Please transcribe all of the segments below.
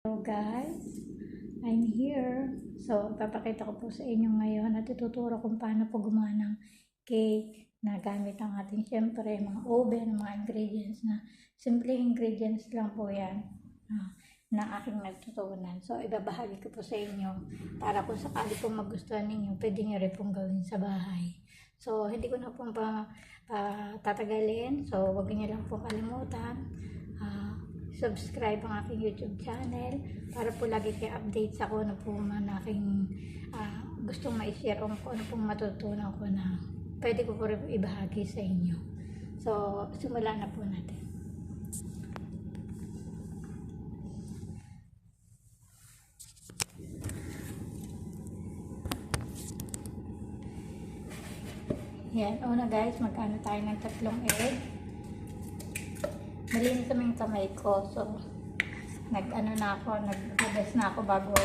Hello guys, I'm here. So, papakita ko po sa inyo ngayon at ituturo kung paano po gumawa ng cake na gamit ang ating syempre mga oven, mga ingredients na simple ingredients lang po yan na aking nagtutunan. So, ibabahagi ko po sa inyo para kung sakali po magustuhan ninyo, pwede nyo rin pong gawin sa bahay. So, hindi ko na pong tatagalin. So, huwag nyo lang pong kalimutan. Subscribe ang aking YouTube channel para po lagi kayo update sa kung ano po man aking gustong ma-share o kung ano pong matutunan ko na pwede ko po rin ibahagi sa inyo. So, simulan na po natin. Yan, una guys, magkano tayo ng 3 egg. Malinis naman yung kamay ko, so nag-hugas na ako bago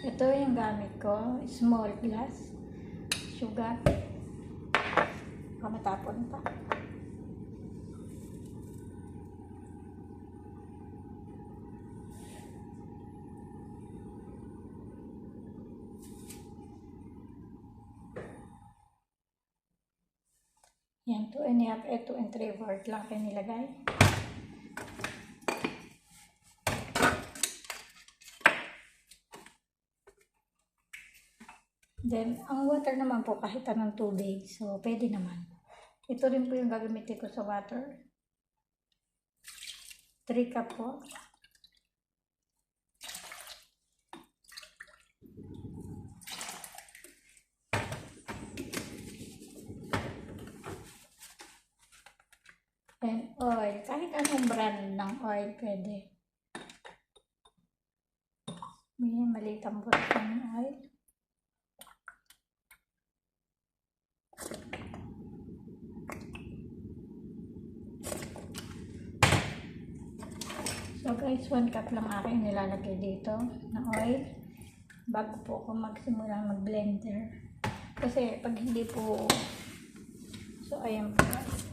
ito yung gamit ko, small glass, sugar, matapon pa. Yan, 2 and 3/4 lang kayo nilagay. Then, ang water naman po kahit anong tubig. So, pwede naman. Ito rin po yung gagamitin ko sa water. 3 cup po. And oil. Kahit anong brand ng oil pwede. May maliit ang butas ng oil. So guys, 1 cup lang aking nilalagay dito na oil bago po ako magsimula mag-blender. Kasi pag hindi po, so ayan po guys.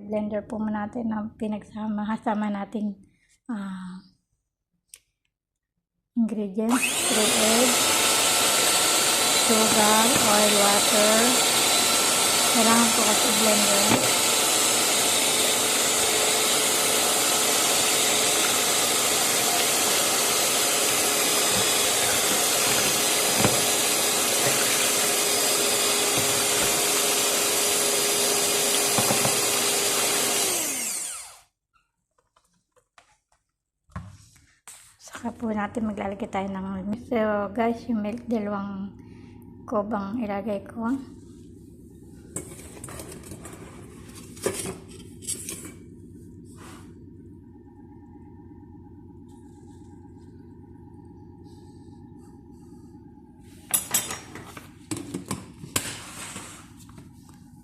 Blender po natin na pinagsama nating ingredients, 3 eggs, sugar, oil, water. Kailangan po kasi blender. Saka po natin maglalagay tayo ng milk. So guys, yung milk, 2 kubang ilagay ko.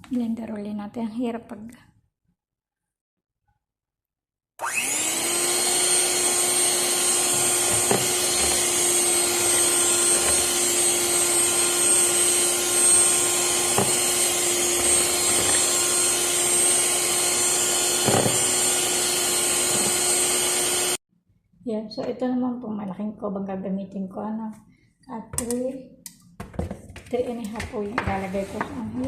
Blender ulit natin. Ang hirap pag yan. So, ito naman po malaking kubang gagamitin ko. 3 and a half po yung ilalagay ko sa amin.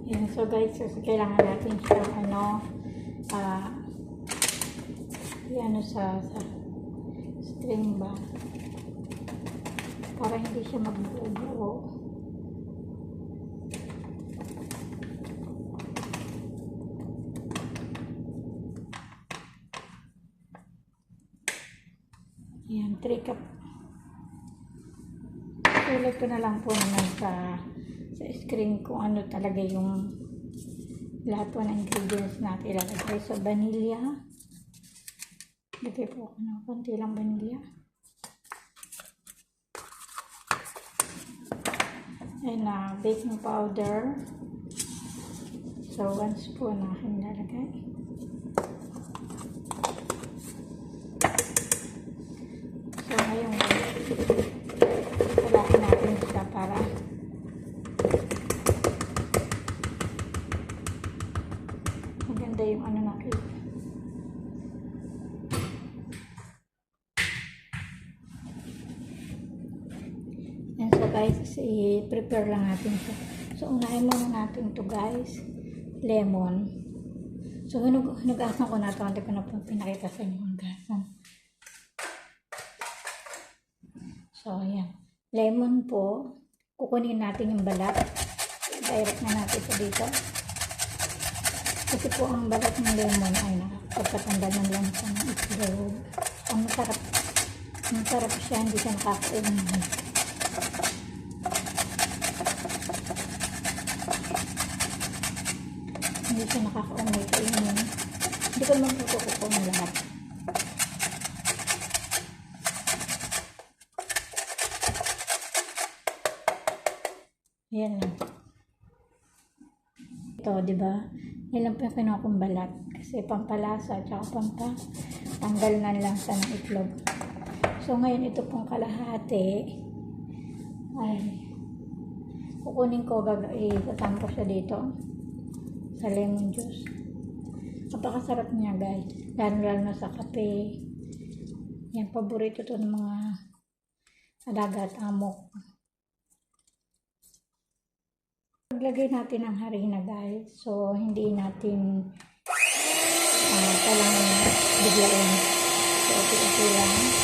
Yan. So, guys, so, kailangan natin siyang sa string ba para hindi siya magbuo-buo. Yan, 3 cup. Sulit ko na lang po naman sa screen kung ano talaga yung lahat po ng ingredients natin ilalagay. So, vanilla. Lagay po ako ng konti lang vanilla. And baking powder. So, 1 spoon na aking nilalagay. Kalahin natin siya para maganda yung ano na cake. Yan, so guys, i-prepare lang natin ito. So, unahin muna natin ito guys, lemon. So, hinugasan ko na ito, hindi ko na po pinakita sa inyo hugasan. So, ayan. Lemon po, kukunin natin yung balat. Direct na natin ito dito. Kasi po ang balat ng lemon ay nakakapatanggal ng lansa ng itlog. Ang masarap siya, hindi siya nakakainin. Hindi siya nakakaumay kainin. Hindi ko naman pupuko ng lahat. Ayan lang. Ito, di ba? Yan lang po yung kinuha kong balat. Kasi pampalasa at saka pampatanggal na lang sa ng itlog. So, ngayon ito pong kalahati ay kukunin ko, itatampo siya dito sa lemon juice. Napakasarap niya guys. Lalo na sa kape. Yan, paborito to ng mga alaga at amok. Paglagay natin ang harina guys. So, hindi natin kailangan biglain. So, okay lang.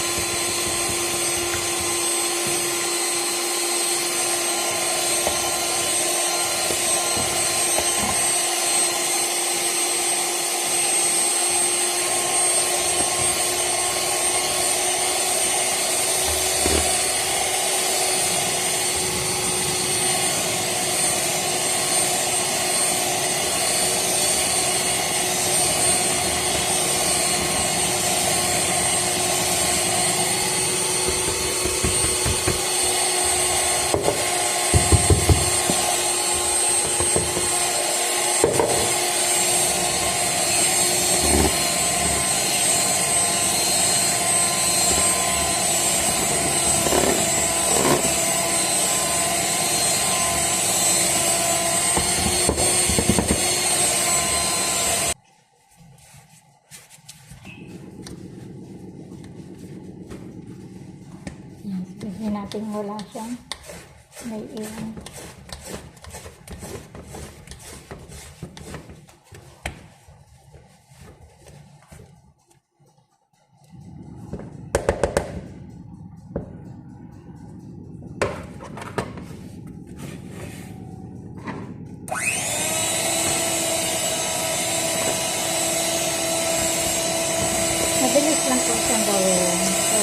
Hindi natin wala siyang may iwan. Mabilis lang po siyang gawin. So,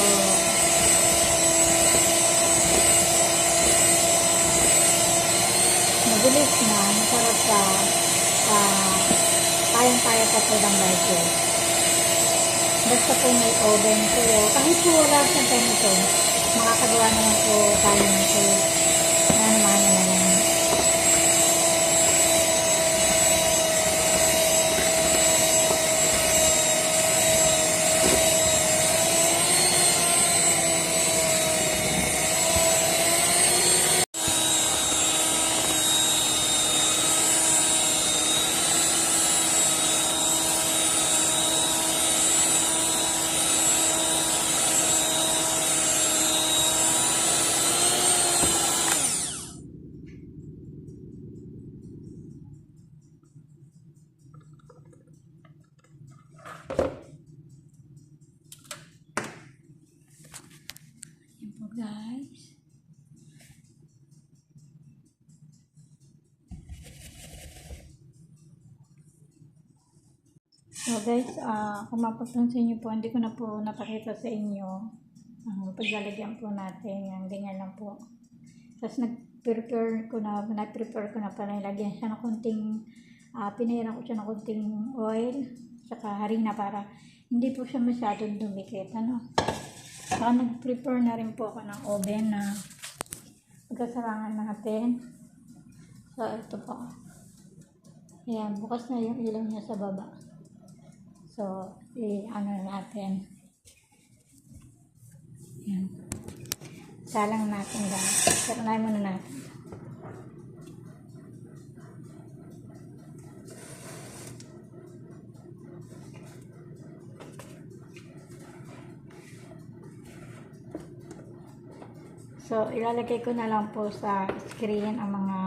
mabilis na, masarap pa, kayang-kaya pa po ng budget. Basta po may oven po. Kahit po wala siyang ganito, makakagawa naman po tayo nito. Naman na lang. Yan po guys. So guys, kung mapapansin nyo po, hindi ko na po napakita sa inyo ang paglalagyan po natin, ang ganyan lang po. Tapos nag-prepare ko na para ilagyan siya ng konting, pinahiran ko siya ng konting oil, saka harina para hindi po siya masyadong dumikit, ano. Saka nag-prepare na rin po ako ng oven na pagkasalangan natin. So ito po. Ayan, bukas na yung ilaw niya sa baba. So, ano natin. Yan. Salang natin guys. Salang muna natin. So, ilalagay ko na lang po sa screen ang mga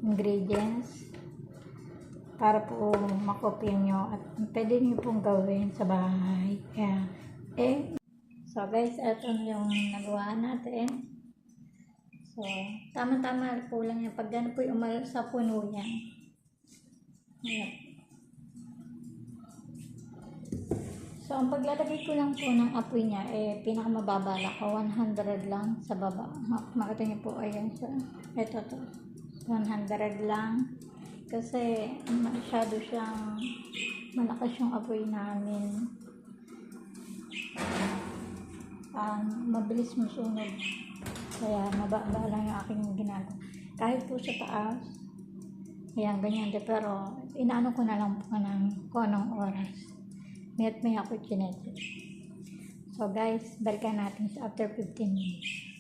ingredients para po makopya nyo at pwede nyo pong gawin sa bahay. Kaya, so guys, ito yung nagawa natin. So, tama-tama po lang yan. Pag gano'n po yung sa puno yan. Ayan. So, ang paglalagay ko lang po ng apoy niya, pinakamababa lang ko, 100 lang sa baba. Makita niyo po, ayan siya. Ito to, 100 lang. Kasi, masyado siyang, malakas yung apoy namin. Mabilis masunog. Kaya, mababa lang yung aking ginagawa. Kahit po sa taas, ayan, ganyan din. Pero, inaano ko na lang po kung anong oras. May ako chinecheck. So guys, balikan natin sa after 15 minutes.